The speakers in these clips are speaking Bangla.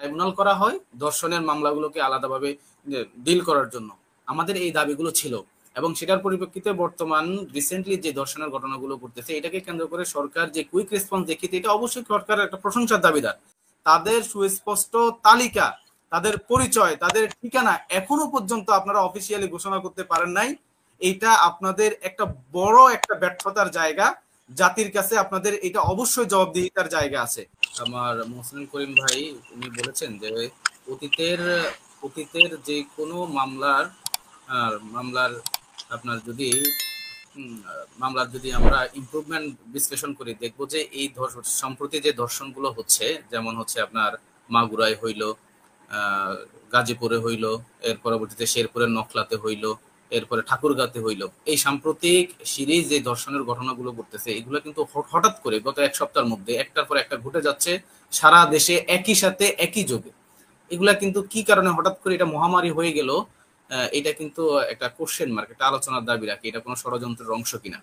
ট্রাইব্যুনাল করা হয় ধর্ষণের মামলাগুলোকে আলাদাভাবে ডিল করার জন্য। আমাদের এই দাবিগুলো ছিল এবং সেটার পরিপ্রেক্ষিতে বর্তমান রিসেন্টলি যে ধর্ষণের ঘটনাগুলো ঘটতেছে এটাকে কেন্দ্র করে সরকার যে কুইক রেসপন্স দেখিয়েছে এটা অবশ্যই সরকারের একটা প্রশংসার দাবিদার। তাদের সুস্পষ্ট তালিকা, তাদের পরিচয়, তাদের ঠিকানা এখনো পর্যন্ত আপনারা অফিসিয়ালি ঘোষণা করতে পারেন নাই। এইটা আপনাদের একটা বড় একটা ব্যর্থতার জায়গা। জাতির কাছে আপনাদের এটা অবশ্যই জবাবদিহিতার জায়গা আছে। আমার মোহসিনুল করিম ভাই উনি বলেছেন যে অতীতের অতীতের যে কোনো মামলার আপনার যদি মামলার যদি আমরা ইমপ্রুভমেন্ট বিশ্লেষণ করি দেখবো যে এই সম্প্রতি যে ধর্ষণগুলো হচ্ছে, যেমন হচ্ছে আপনার মাগুরায় হইল, গাজীপুরে হইল, এর পরবর্তীতে শেরপুরের নখলাতে হইল, এরপরে ঠাকুরগাঁতে হইল, এই সাম্প্রতিক সিরিজ যে ধর্ষণের ঘটনাগুলো ঘটতেছে এগুলো কিন্তু হঠাৎ করে গত এক সপ্তাহের মধ্যে একটার পর একটা ঘটে যাচ্ছে সারা দেশে একই সাথে একই যোগে। এগুলা কিন্তু কি কারণে হঠাৎ করে এটা মহামারী হয়ে গেল, এটা কিন্তু একটা কোশ্চেন মার্ক, একটা আলোচনার দাবি রাখে, এটা কোনো ষড়যন্ত্রের অংশ কিনা।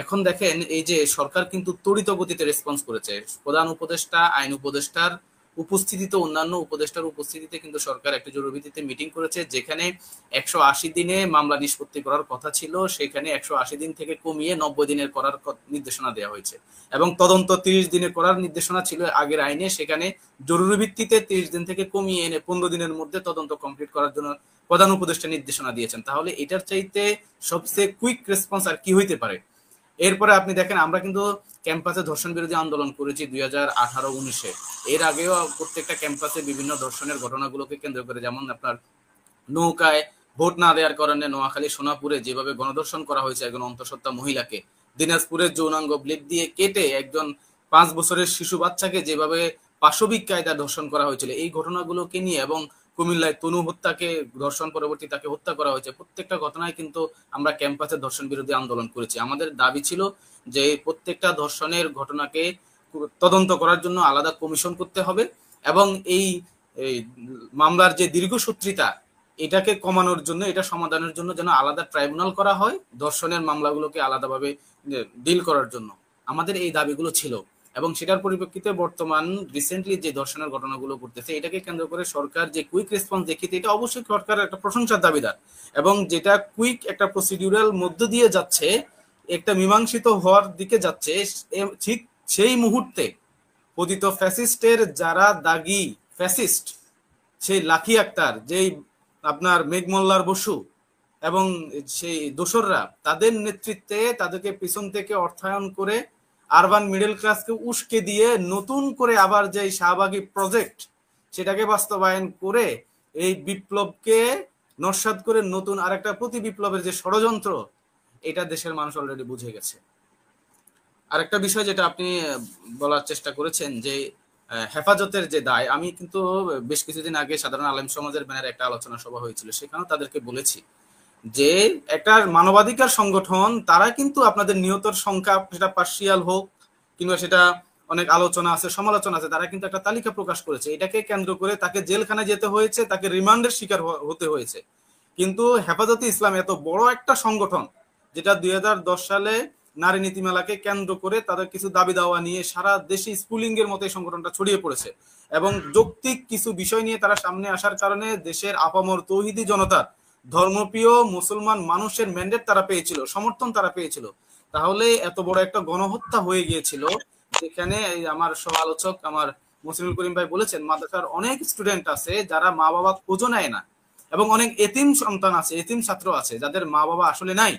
এখন দেখেন এই যে সরকার কিন্তু ত্বরিত গতিতে রেসপন্স করেছে। প্রধান উপদেষ্টা, আইন উপদেষ্টার উপস্থিতিতে, অন্যান্য উপদেষ্টার উপস্থিতিতে কিন্তু সরকার একটা জরুরি ভিত্তিতে মিটিং করেছে, যেখানে 180 দিনে মামলা নিষ্পত্তি করার কথা ছিল সেখানে 180 দিন থেকে কমিয়ে 90 দিনের করার নির্দেশনা দেওয়া হয়েছে এবং তদন্ত 30 দিনে করার নির্দেশনা ছিল আগের আইনে, সেখানে জরুরি ভিত্তিতে 30 দিন থেকে কমিয়ে এনে 15 দিনের মধ্যে তদন্ত কমপ্লিট করার জন্য প্রধান উপদেষ্টা নির্দেশনা দিয়েছেন। তাহলে এটার চাইতে সবচেয়ে কুইক রেসপন্স আর কি হইতে পারে? এরপরে আপনি দেখেন আমরা কিন্তু ক্যাম্পাসে ধর্ষণ বিরোধী আন্দোলন করেছি 2018-19-এ। এর আগেও প্রত্যেকটা ক্যাম্পাসে বিভিন্ন ধর্ষণের ঘটনাগুলোকে কেন্দ্র করে, যেমন আপনার নৌকায় ভোট না দেওয়ার কারণে নোয়াখালী সোনাপুরে যেভাবে গণধর্ষণ করা হয়েছে একজন অন্তঃসত্ত্বা মহিলাকে, দিনাজপুরের যৌনাঙ্গ ব্লেড দিয়ে কেটে একজন 5 বছরের শিশু বাচ্চাকে যেভাবে পাশবিক কায়দায় ধর্ষণ করা হয়েছিল, এই ঘটনাগুলোকে নিয়ে, এবং কুমিল্লায় তনু হত্যাকে ধর্ষণ পরবর্তী তাকে হত্যা করা হয়েছে, প্রত্যেকটা ঘটনায় কিন্তু আমরা ক্যাম্পাসে ধর্ষণ বিরোধী আন্দোলন করেছি। আমাদের দাবি ছিল যে প্রত্যেকটা ধর্ষণের ঘটনাকে তদন্ত করার জন্য আলাদা কমিশন করতে হবে এবং এই মামলার যে দীর্ঘসূত্রিতা এটাকে কমানোর জন্য, এটা সমাধানের জন্য যেন আলাদা ট্রাইব্যুনাল করা হয় ধর্ষণের মামলাগুলোকে আলাদাভাবে ডিল করার জন্য। আমাদের এই দাবিগুলো ছিল এবং সেটার পরিপ্রেক্ষিতে বর্তমান রিসেন্টলি যে ধর্ষণের ঘটনাগুলো ঘটতেছে এটাকে কেন্দ্র করে সরকার যে কুইক রেসপন্স দেখিয়েছে এটা অবশ্যই সরকারের একটা প্রশংসার দাবিদার এবং যেটা কুইক একটা প্রসিডিউরাল মধ্য দিয়ে যাচ্ছে, একটা মীমাংসিত হওয়ার দিকে যাচ্ছে। ঠিক সেই মুহূর্তে পতিত ফ্যাসিস্টের যারা দাগি ফ্যাসিস্ট, সেই লাখি আক্তার, যেই আপনার মেঘমল্লার বসু এবং সেই দোসররা, তাদের নেতৃত্বে তাদেরকে পিছন থেকে অর্থায়ন করে আরবান মিডল ক্লাসকে উস্কে দিয়ে নতুন করে আবার যে শাহবাগী প্রজেক্ট সেটাকে বাস্তবায়ন করে এই বিপ্লবকে নস্যাৎ করে নতুন আরেকটা প্রতি বিপ্লবের যে ষড়যন্ত্র, এটা দেশের মানুষ অলরেডি বুঝে গেছে। আরেকটা বিষয় যেটা আপনি বলার চেষ্টা করেছেন যে হেফাজতের যে দায়, আমি কিন্তু বেশ কিছুদিন আগে সাধারণ আলেম সমাজের ব্যানারে একটা আলোচনা সভা হয়েছিল, সেখানেও তাদেরকে বলেছি যে একটা মানবাধিকার সংগঠন তারা কিন্তু আপনাদের নিহতর সংখ্যা, সেটা পার্সিয়াল হোক কিংবা সেটা অনেক আলোচনা আছে, সমালোচনা আছে, তারা কিন্তু একটা তালিকা প্রকাশ করেছে। এটাকে কেন্দ্র করে তাকে জেলখানায় যেতে হয়েছে, তাকে রিমান্ডের শিকার হতে হয়েছে। কিন্তু হেফাজতে ইসলাম এত বড় একটা সংগঠন যেটা 2010 সালে নারী নীতিমালাকে কেন্দ্র করে তাদের কিছু দাবি দাওয়া নিয়ে সারা দেশে স্কুলিং এর মতো এই সংগঠনটা ছড়িয়ে পড়েছে এবং যৌক্তিক কিছু বিষয় নিয়ে তারা সামনে আসার কারণে দেশের আপামর তৌহিদি জনতার, ধর্মপ্রিয় মুসলমান মানুষের ম্যান্ডেট তারা পেয়েছিল, সমর্থন তারা পেয়েছিল। তাহলে এত বড় একটা গণহত্যা হয়ে গিয়েছিল যেখানে আমার সহ আলোচক আমার মোহসিনুল করিম ভাই বলেছেন মাদ্রাসার অনেক স্টুডেন্ট আছে যারা মা বাবা খোঁজও নেয় না এবং অনেক এতিম সন্তান আছে, এতিম ছাত্র আছে যাদের মা বাবা আসলে নাই।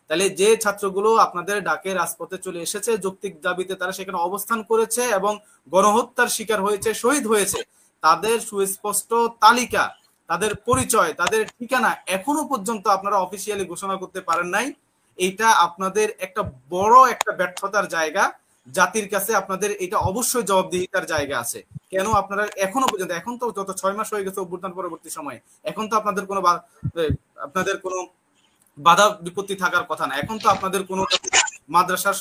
তাহলে যে ছাত্রগুলো আপনাদের ডাকে রাজপথে চলে এসেছে যৌক্তিক দাবিতে, তারা সেখানে অবস্থান করেছে এবং গণহত্যার শিকার হয়েছে, শহীদ হয়েছে, তাদের সুস্পষ্ট তালিকা, তাদের পরিচয়, তাদের ঠিকানা এখনো পর্যন্ত আপনারা অফিসিয়ালি ঘোষণা করতে পারেন নাই। এইটা আপনাদের একটা বড় একটা ব্যর্থতার জায়গা। জাতির কাছে আপনাদের এটা অবশ্যই জবাবদিহিতার জায়গা আছে। কেন আপনারা এখনো পর্যন্ত, এখন তো যত 6 মাস হয়ে গেছে অভ্যুত্থান পরবর্তী সময়ে, এখন তো আপনাদের কোনো বাধা বিপত্তি থাকার কথা না, এখন তো আপনাদের কোনো মাদ্রাসার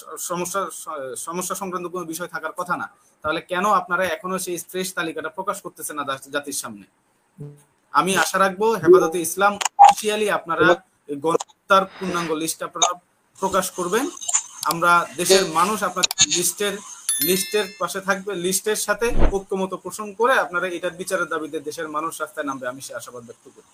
সমস্যা সংক্রান্ত কোনো বিষয় থাকার কথা না। তাহলে কেন আপনারা এখনো সেই শ্রেষ্ঠ তালিকাটা প্রকাশ করতেছেন না জাতির সামনে? আমি আশা রাখবো হেফাজতে ইসলাম অফিসিয়ালি আপনারা গণহত্যার পূর্ণাঙ্গ লিস্ট আপনারা প্রকাশ করবেন। আমরা দেশের মানুষ আপনাদের লিস্টের লিস্টের পাশে থাকবে, লিস্টের সাথে ঐক্যমত পোষণ করে আপনারা এটার বিচারের দাবিতে দেশের মানুষ রাস্তায় নামবে, আমি সে আশাবাদ ব্যক্ত করি।